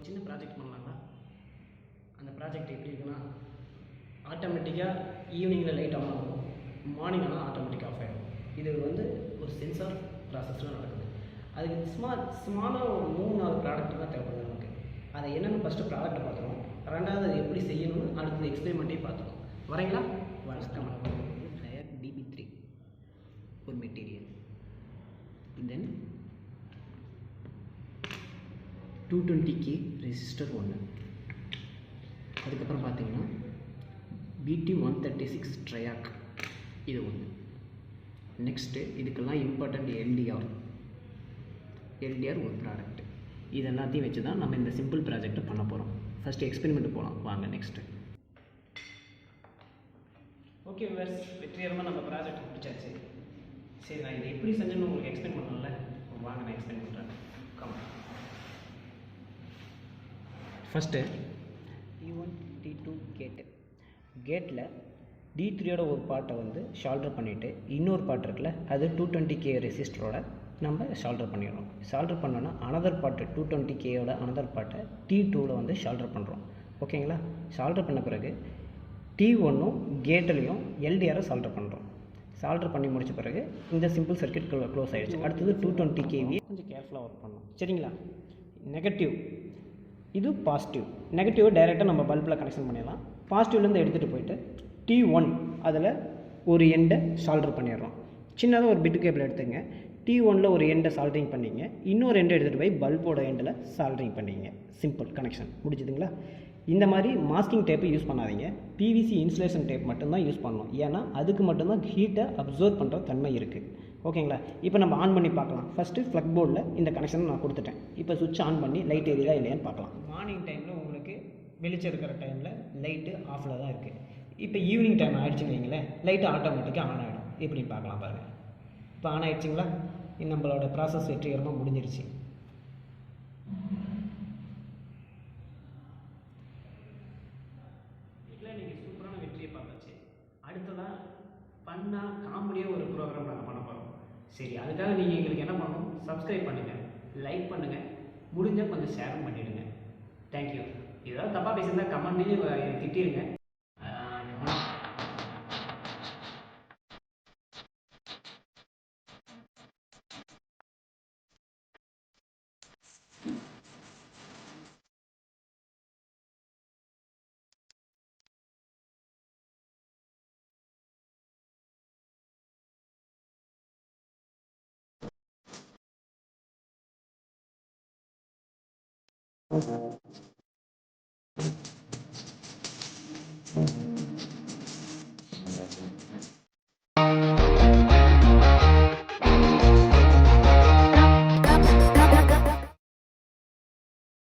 சின்ன ப்ராஜெக்ட் பண்ணலாங்களா? அந்த ப்ராஜெக்ட் எப்படி இருக்குன்னா, ஆட்டோமேட்டிக்காக ஈவினிங்கில் லைட் ஆன் ஆகும், மார்னிங் ஆனால் ஆட்டோமேட்டிக்காக ஆஃப் ஆகிடும். இது வந்து ஒரு சென்சார் ப்ராசஸில் நடக்குது. அதுக்கு ஸ்மாலாக ஒரு 3-4 ப்ராடக்ட் தான் தேவைப்படுது நமக்கு. அதை என்னென்னு ஃபஸ்ட்டு ப்ராடக்ட்டை பார்த்துருவோம், ரெண்டாவது அதை எப்படி செய்யணும்னு அடுத்தது எக்ஸ்பெரிமெண்ட்டே பார்த்துருவோம். வரீங்களா? வணக்கம். Triac DB3 ஒரு மெட்டீரியல், தென் 220K ரெசிஸ்டர் ஒன்று, அதுக்கப்புறம் பார்த்தீங்கன்னா BT136 Triac இது ஒன்று. நெக்ஸ்ட்டு இதுக்கெல்லாம் இம்பார்ட்டண்ட் எல்டிஆர் ஒரு ப்ராடக்ட். இது எல்லாத்தையும் வச்சு தான் நம்ம இந்த சிம்பிள் ப்ராஜெக்டை பண்ண போகிறோம். ஃபஸ்ட்டு எக்ஸ்பெரிமெண்ட் போகலாம் வாங்க. நெக்ஸ்ட்டு ஓகே விவர்ஸ், வெற்றிகரமாக நம்ம ப்ராஜெக்ட் முடிச்சாச்சு. சரி, நான் இதை எப்படி செஞ்சேன்னு உங்களுக்கு எக்ஸ்பிளைன் பண்ணல. வாங்க நான் எக்ஸ்பிளைன் பண்ணுறேன். கம். ஃபஸ்ட்டு T1 T2 கேட்டில் D3யோட ஒரு பார்ட்டை வந்து ஷால்டர் பண்ணிவிட்டு இன்னொரு பார்ட் இருக்குல்ல, அது 220K ரெசிஸ்டரோட நம்ம ஷால்டர் பண்ணிடுறோம். ஷால்டர் பண்ணோன்னா அனதர் பார்ட்டு 220Kயோட அனதர் பார்ட்டை T2வில் வந்து ஷால்டர் பண்ணுறோம். ஓகேங்களா? ஷால்டர் பண்ண பிறகு T1ம் கேட்லேயும் எல்டிஆரை சால்டர் பண்ணுறோம். சால்டர் பண்ணி முடித்த பிறகு இந்த சிம்பிள் சர்க்கியூட் க்ளோஸ் ஆகிடுச்சு. அடுத்தது 220Kவே கொஞ்சம் கேர்ஃபுல்லாக ஒர்க் பண்ணணும். சரிங்களா? நெகட்டிவ், இது பாசிட்டிவ். நெகட்டிவ் டைரெக்டாக நம்ம பல்பில் கனெக்ஷன் பண்ணிடலாம். பாசிட்டிவ்லேருந்து எடுத்துகிட்டு போயிட்டு T1 அதில் ஒரு எண்டை சால்டர் பண்ணிடுறோம். சின்னதாக ஒரு பிட்டு கேபிள் எடுத்துங்க. T1ல் ஒரு எண்டை சால்டரிங் பண்ணிங்க, இன்னொரு எண்டை எடுத்துகிட்டு போய் பல்போட எண்டில் சால்டரிங் பண்ணிங்க. சிம்பிள் கனெக்ஷன் முடிஞ்சுதுங்களா? இந்த மாதிரி மாஸ்கிங் டேப்பு யூஸ் பண்ணாதீங்க. பிவிசி இன்சுலேஷன் டேப் மட்டும்தான் யூஸ் பண்ணணும். ஏன்னா அதுக்கு மட்டும்தான் ஹீட்டை அப்சர்வ் பண்ணுற தன்மை இருக்குது. ஓகேங்களா? இப்போ நம்ம ஆன் பண்ணி பார்க்கலாம். ஃபஸ்ட்டு ஃப்ளக் போர்டில் இந்த கனெக்ஷனை நான் கொடுத்துட்டேன். இப்போ சுவிட்ச் ஆன் பண்ணி லைட் எரியுதா இல்லையான்னு பார்க்கலாம். மார்னிங் டைமில் உங்களுக்கு வெளிச்சம் இருக்கிற டைமில் லைட்டு ஆஃபில் தான் இருக்குது. இப்போ ஈவினிங் டைம் ஆகிடுச்சுன்னு வைங்களேன், லைட்டு ஆட்டோமேட்டிக்காக ஆன் ஆகிடும். எப்படின்னு பார்க்கலாம் பாருங்கள். இப்போ ஆன் ஆகிடுச்சிங்களா? நம்மளோட ப்ராசஸ் வெற்றிகரமாக முடிஞ்சிருச்சு. நீங்கள் சூப்பரான வெற்றியை பார்த்தாச்சு. அடுத்ததான் ஃபன்னாக காமெடியாக ஒரு ப்ரோக்ராம் நாங்கள் பண்ண போகிறோம். சரி, அதுக்காக நீங்கள் எங்களுக்கு என்ன பண்ணணும்? சப்ஸ்கிரைப் பண்ணுங்கள், லைக் பண்ணுங்கள், முடிஞ்சால் கொஞ்சம் ஷேரும் பண்ணிவிடுங்க. தேங்க்யூ. ஏதாவது தப்பாக பேசியிருந்தால் கமெண்ட்லேயும் திட்டிடுங்க.